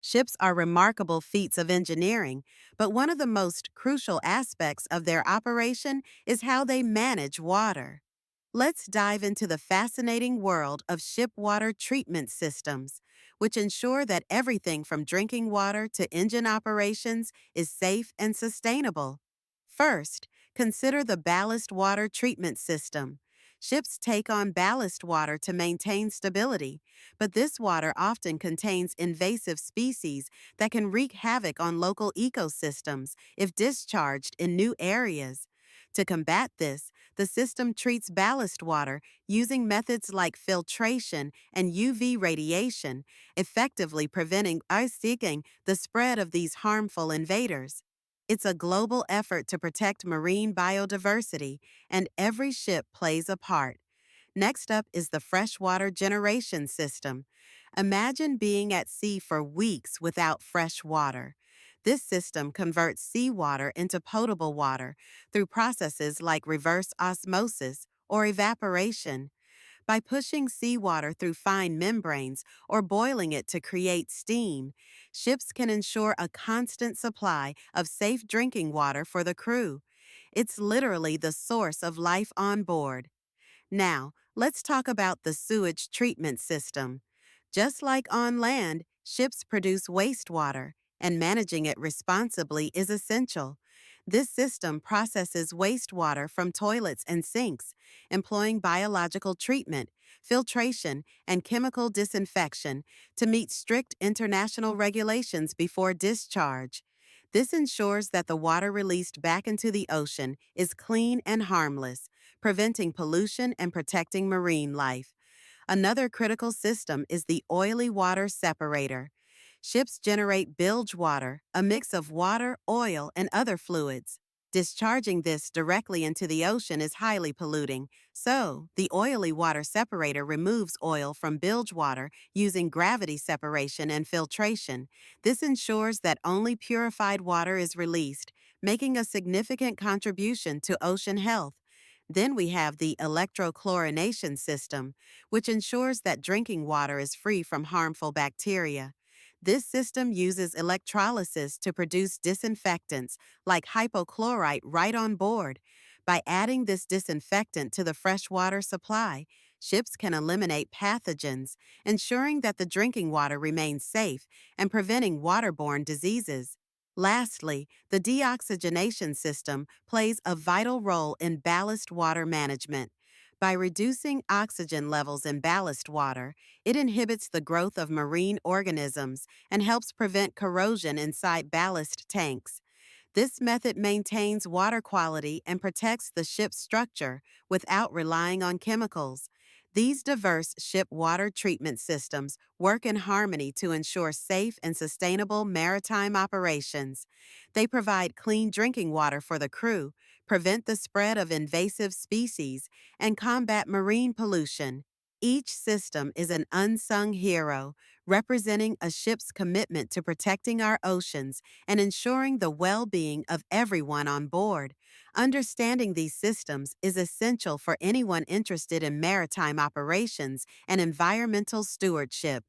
Ships are remarkable feats of engineering, but one of the most crucial aspects of their operation is how they manage water. Let's dive into the fascinating world of ship water treatment systems, which ensure that everything from drinking water to engine operations is safe and sustainable. First, consider the ballast water treatment system. Ships take on ballast water to maintain stability, but this water often contains invasive species that can wreak havoc on local ecosystems if discharged in new areas. To combat this, the system treats ballast water using methods like filtration and UV radiation, effectively preventing or seeking the spread of these harmful invaders. It's a global effort to protect marine biodiversity, and every ship plays a part. Next up is the freshwater generation system. Imagine being at sea for weeks without fresh water. This system converts seawater into potable water through processes like reverse osmosis or evaporation. By pushing seawater through fine membranes or boiling it to create steam, ships can ensure a constant supply of safe drinking water for the crew. It's literally the source of life on board. Now, let's talk about the sewage treatment system. Just like on land, ships produce wastewater, and managing it responsibly is essential. This system processes wastewater from toilets and sinks, employing biological treatment, filtration, and chemical disinfection to meet strict international regulations before discharge. This ensures that the water released back into the ocean is clean and harmless, preventing pollution and protecting marine life. Another critical system is the oily water separator. Ships generate bilge water, a mix of water, oil, and other fluids. Discharging this directly into the ocean is highly polluting, so the oily water separator removes oil from bilge water using gravity separation and filtration. This ensures that only purified water is released, making a significant contribution to ocean health. Then we have the electrochlorination system, which ensures that drinking water is free from harmful bacteria. This system uses electrolysis to produce disinfectants like hypochlorite right on board. By adding this disinfectant to the freshwater supply, ships can eliminate pathogens, ensuring that the drinking water remains safe and preventing waterborne diseases. Lastly, the deoxygenation system plays a vital role in ballast water management. By reducing oxygen levels in ballast water, it inhibits the growth of marine organisms and helps prevent corrosion inside ballast tanks. This method maintains water quality and protects the ship's structure without relying on chemicals. These diverse ship water treatment systems work in harmony to ensure safe and sustainable maritime operations. They provide clean drinking water for the crew, prevent the spread of invasive species, and combat marine pollution. Each system is an unsung hero, representing a ship's commitment to protecting our oceans and ensuring the well-being of everyone on board. Understanding these systems is essential for anyone interested in maritime operations and environmental stewardship.